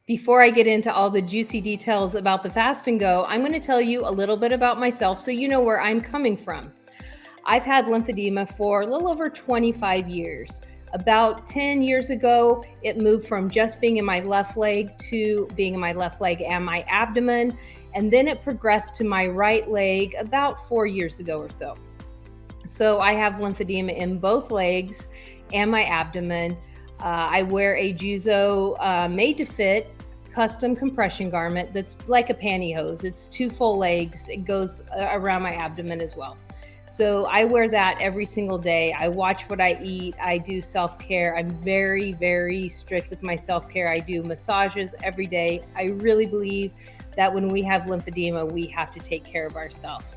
Before I get into all the juicy details about the fast and go, I'm going to tell you a little bit about myself so you know where I'm coming from. I've had lymphedema for a little over 25 years. About 10 years ago, it moved from just being in my left leg to being in my left leg and my abdomen. And then it progressed to my right leg about 4 years ago or so. So I have lymphedema in both legs and my abdomen. I wear a Juzo made to fit custom compression garment that's like a pantyhose. It's 2 full legs. It goes around my abdomen as well. So I wear that every single day. I watch what I eat. I do self-care. I'm very, very strict with my self-care. I do massages every day. I really believe that when we have lymphedema, we have to take care of ourselves.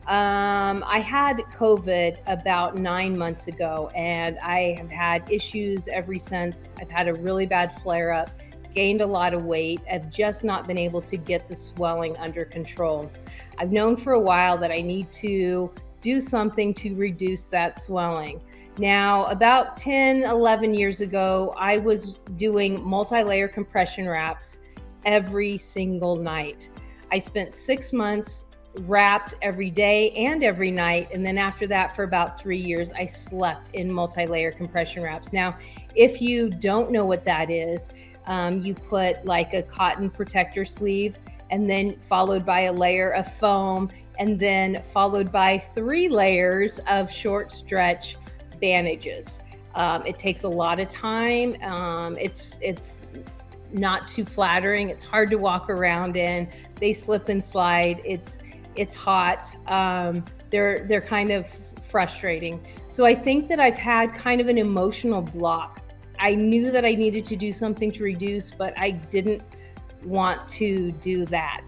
I had COVID about 9 months ago, and I have had issues ever since. I've had a really bad flare up, gained a lot of weight. I've just not been able to get the swelling under control. I've known for a while that I need to do something to reduce that swelling. Now, about 10, 11 years ago, I was doing multi-layer compression wraps every single night. I spent 6 months wrapped every day and every night. And then after that, for about 3 years, I slept in multi-layer compression wraps. Now, if you don't know what that is, you put like a cotton protector sleeve and then followed by a layer of foam and then followed by 3 layers of short stretch bandages. It takes a lot of time. It's not too flattering. It's hard to walk around in. They slip and slide. It's hot. They're kind of frustrating. So I think that I've had kind of an emotional block. I knew that I needed to do something to reduce, but I didn't want to do that.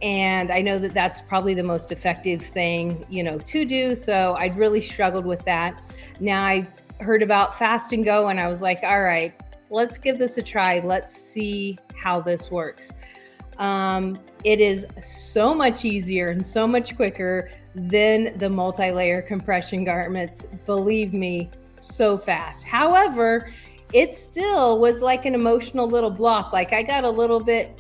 And I know that that's probably the most effective thing, to do. So I'd really struggled with that. Now I heard about fast and go and I was like, all right, let's give this a try. Let's see how this works. It is so much easier and so much quicker than the multi-layer compression garments. Believe me, so fast. However, it still was like an emotional little block. Like I got a little bit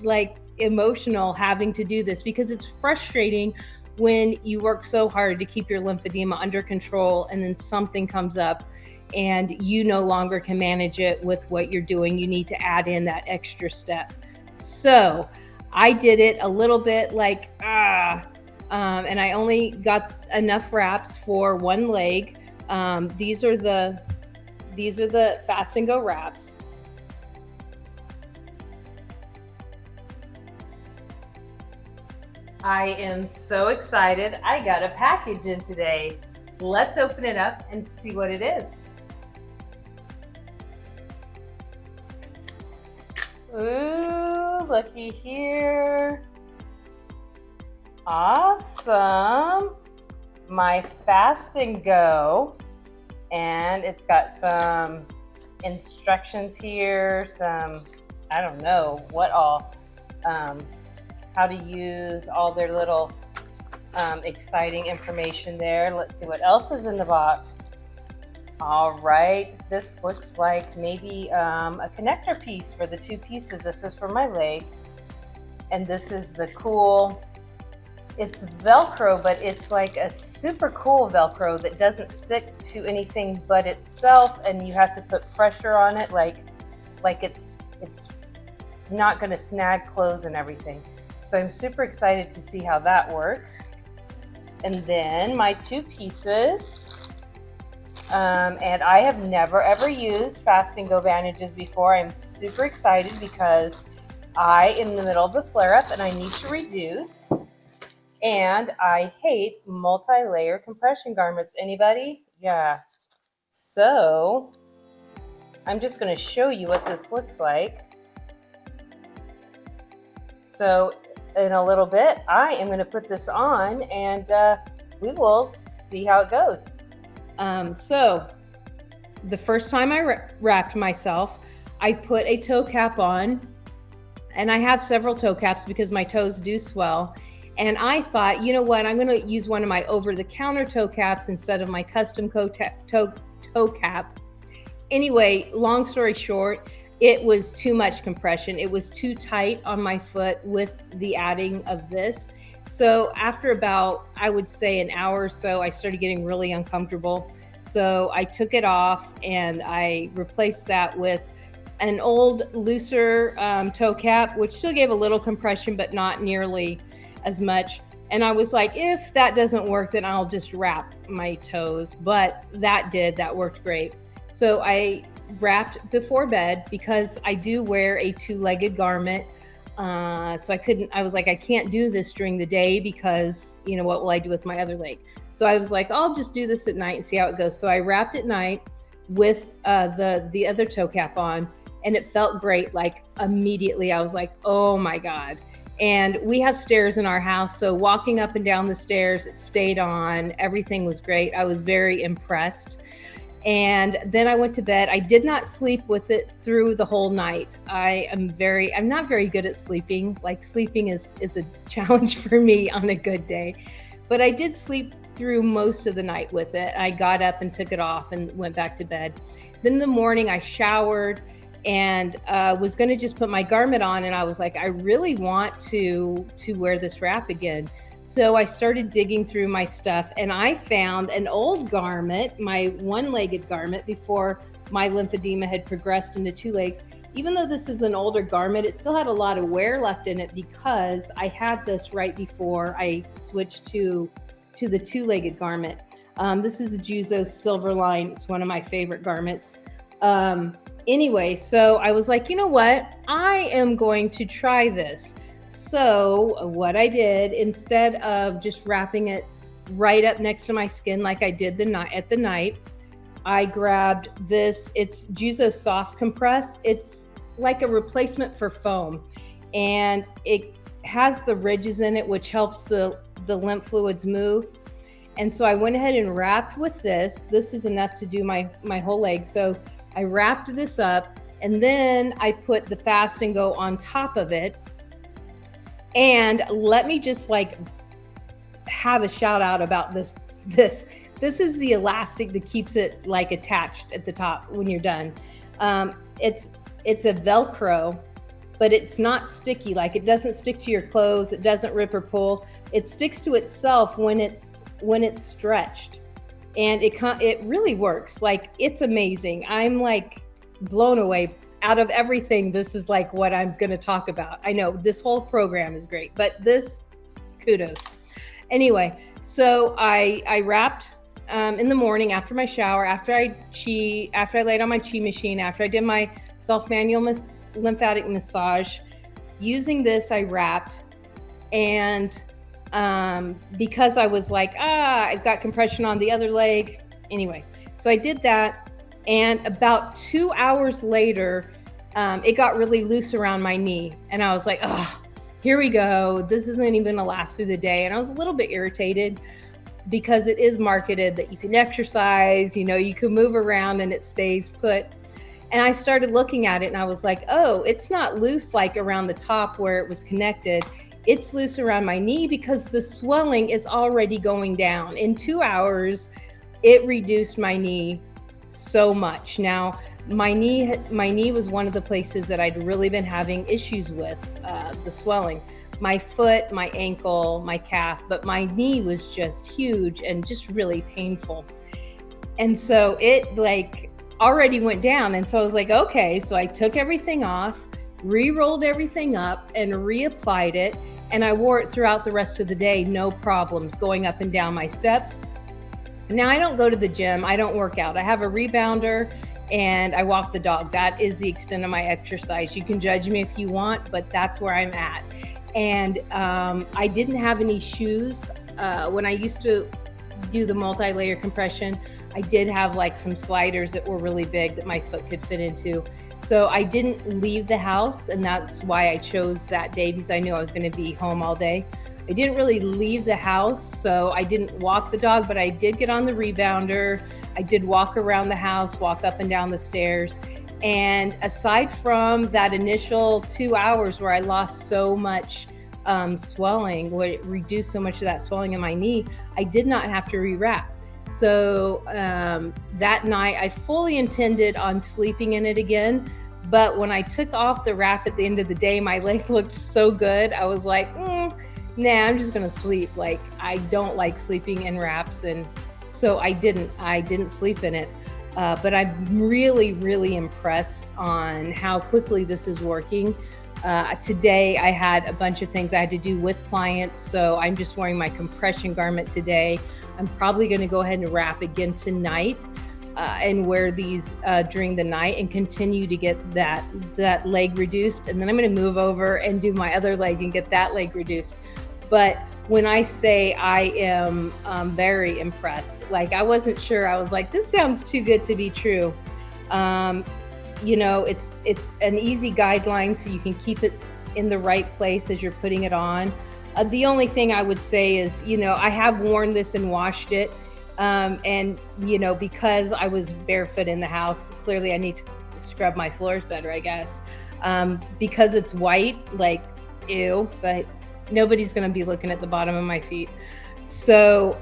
emotional having to do this because it's frustrating when you work so hard to keep your lymphedema under control and then something comes up and you no longer can manage it with what you're doing. You need to add in that extra step. So I did it a little bit and I only got enough wraps for one leg. These are the fast and go wraps. I am so excited. I got a package in today. Let's open it up and see what it is. Ooh, looky here. Awesome. My fast and go. And it's got some instructions here, I don't know what all, how to use all their little exciting information there. Let's see what else is in the box. All right, this looks like maybe a connector piece for the 2 pieces. This is for my leg, and this is the cool, it's Velcro, but it's like a super cool Velcro that doesn't stick to anything but itself, and you have to put pressure on it like it's not going to snag clothes and everything. So I'm super excited to see how that works. And then my 2 pieces. And I have never ever used fast and go bandages before. I'm super excited because I am in the middle of a flare-up and I need to reduce. And I hate multi-layer compression garments. Anybody? Yeah. So I'm just going to show you what this looks like. So in a little bit, I am going to put this on and we will see how it goes. So the first time I wrapped myself, I put a toe cap on, and I have several toe caps because my toes do swell. And I thought, you know what, I'm going to use one of my over-the-counter toe caps instead of my custom toe cap. Anyway, long story short, it was too much compression. It was too tight on my foot with the adding of this. So after about, I would say, an hour or so, I started getting really uncomfortable. So I took it off and I replaced that with an old looser toe cap, which still gave a little compression, but not nearly as much. And I was like, if that doesn't work, then I'll just wrap my toes. But that worked great. So I wrapped before bed because I do wear a two-legged garment. So I was like, I can't do this during the day because, what will I do with my other leg? So I was like, I'll just do this at night and see how it goes. So I wrapped at night with the other toe cap on, and it felt great. Like immediately I was like, oh my God. And we have stairs in our house. So walking up and down the stairs, it stayed on. Everything was great. I was very impressed. And then I went to bed. I did not sleep with it through the whole night. I'm not very good at sleeping. Like sleeping is a challenge for me on a good day. But I did sleep through most of the night with it. I got up and took it off and went back to bed. Then in the morning I showered and was going to just put my garment on, and I was like, I really want to wear this wrap again. So I started digging through my stuff, and I found an old garment, my one-legged garment, before my lymphedema had progressed into two legs. Even though this is an older garment, it still had a lot of wear left in it because I had this right before I switched to the two-legged garment. This is a Juzo Silverline. It's one of my favorite garments. Anyway, so I was like, you know what? I am going to try this. So what I did, instead of just wrapping it right up next to my skin like I did at the night, I grabbed this. It's Juzo Soft Compress. It's like a replacement for foam, and it has the ridges in it, which helps the lymph fluids move. And so I went ahead and wrapped with this. This is enough to do my whole leg. So I wrapped this up, and then I put the Fast and Go on top of it. And let me just have a shout out about this. This is the elastic that keeps it attached at the top when you're done. It's a Velcro, but it's not sticky. It doesn't stick to your clothes. It doesn't rip or pull. It sticks to itself when it's stretched, and it really works. It's amazing. I'm blown away. Out of everything, this is what I'm going to talk about. I know this whole program is great, but this, kudos. Anyway, so I wrapped in the morning after my shower, after I laid on my chi machine, after I did my self-manual lymphatic massage. Using this, I wrapped, and because I was I've got compression on the other leg. Anyway, so I did that, and about 2 hours later, it got really loose around my knee, and I was like, oh, here we go. This isn't even gonna last through the day. And I was a little bit irritated because it is marketed that you can exercise, you can move around and it stays put. And I started looking at it and I was like, oh, it's not loose around the top where it was connected. It's loose around my knee because the swelling is already going down. In 2 hours, it reduced my knee so much. Now, my knee was one of the places that I'd really been having issues with the swelling. My foot, my ankle, my calf, but my knee was just huge and just really painful. And so it already went down. And so I was like, okay, so I took everything off, re-rolled everything up and reapplied it. And I wore it throughout the rest of the day, no problems, going up and down my steps. Now, I don't go to the gym. I don't work out. I have a rebounder and I walk the dog. That is the extent of my exercise. You can judge me if you want, but that's where I'm at. And I didn't have any shoes. When I used to do the multi-layer compression, I did have some sliders that were really big that my foot could fit into. So I didn't leave the house, and that's why I chose that day, because I knew I was going to be home all day. I didn't really leave the house, so I didn't walk the dog, but I did get on the rebounder. I did walk around the house, walk up and down the stairs. And aside from that initial 2 hours where I lost so much swelling, where it reduced so much of that swelling in my knee, I did not have to rewrap. So that night I fully intended on sleeping in it again, But when I took off the wrap at the end of the day, my leg looked so good. I was like, nah, I'm just gonna sleep. Like, I don't like sleeping in wraps, and so I didn't sleep in it. But I'm really, really impressed on how quickly this is working. Today, I had a bunch of things I had to do with clients, so I'm just wearing my compression garment today. I'm probably going to go ahead and wrap again tonight, and wear these during the night and continue to get that leg reduced. And then I'm going to move over and do my other leg and get that leg reduced. But when I say I am very impressed, like I wasn't sure. I was like, this sounds too good to be true. It's an easy guideline, so you can keep it in the right place as you're putting it on. The only thing I would say is, I have worn this and washed it. And because I was barefoot in the house, clearly I need to scrub my floors better, I guess. Because it's white, like, ew, but nobody's going to be looking at the bottom of my feet. So,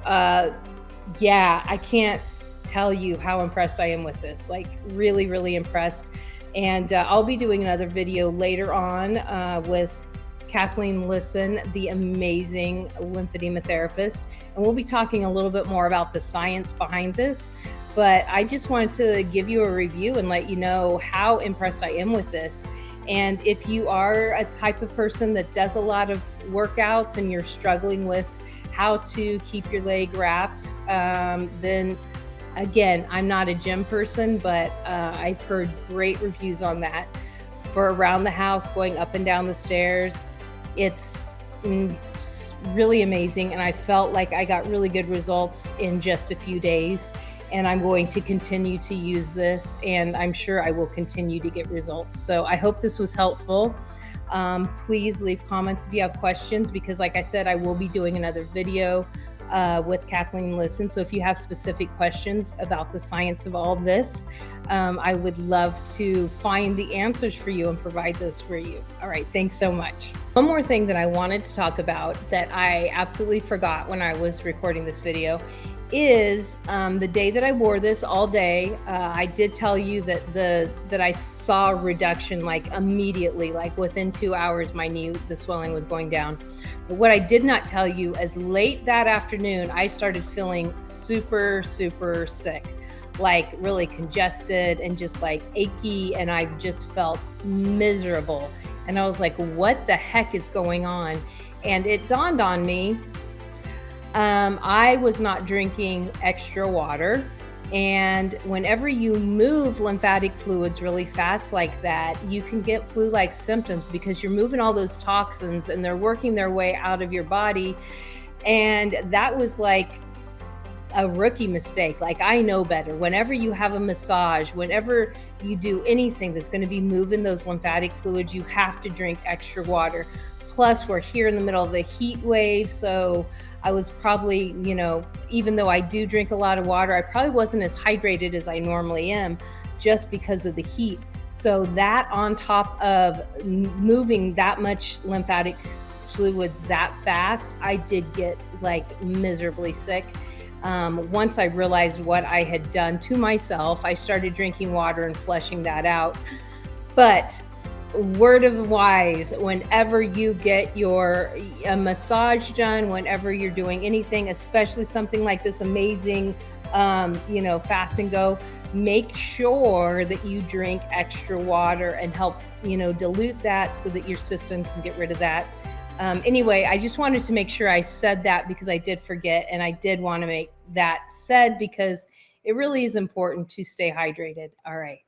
yeah, I can't tell you how impressed I am with this, like really, really impressed. And I'll be doing another video later on with Kathleen Listen, the amazing lymphedema therapist. And we'll be talking a little bit more about the science behind this. But I just wanted to give you a review and let you know how impressed I am with this. And if you are a type of person that does a lot of workouts and you're struggling with how to keep your leg wrapped, then again, I'm not a gym person, but I've heard great reviews on that. For around the house, going up and down the stairs, it's really amazing. And I felt like I got really good results in just a few days. And I'm going to continue to use this, and I'm sure I will continue to get results. So I hope this was helpful. Please leave comments if you have questions, because like I said, I will be doing another video with Kathleen Listen. So if you have specific questions about the science of all of this, I would love to find the answers for you and provide those for you. All right, thanks so much. One more thing that I wanted to talk about that I absolutely forgot when I was recording this video is the day that I wore this all day. I did tell you that I saw a reduction like immediately, like within 2 hours, the swelling was going down. But what I did not tell you is late that afternoon, I started feeling super, super sick, like really congested and just like achy. And I just felt miserable. And I was like, what the heck is going on? And it dawned on me, I was not drinking extra water. And whenever you move lymphatic fluids really fast like that, you can get flu-like symptoms because you're moving all those toxins and they're working their way out of your body. And that was like a rookie mistake. Like, I know better. Whenever you have a massage, whenever you do anything that's going to be moving those lymphatic fluids, you have to drink extra water. Plus, we're here in the middle of a heat wave. So I was probably, even though I do drink a lot of water, I probably wasn't as hydrated as I normally am just because of the heat. So that on top of moving that much lymphatic fluids that fast, I did get like miserably sick. Once I realized what I had done to myself, I started drinking water and flushing that out. But word of wise, whenever you get a massage done, whenever you're doing anything, especially something like this amazing, fast and go, make sure that you drink extra water and help, dilute that so that your system can get rid of that. Anyway, I just wanted to make sure I said that because I did forget, and I did want to make that said because it really is important to stay hydrated. All right.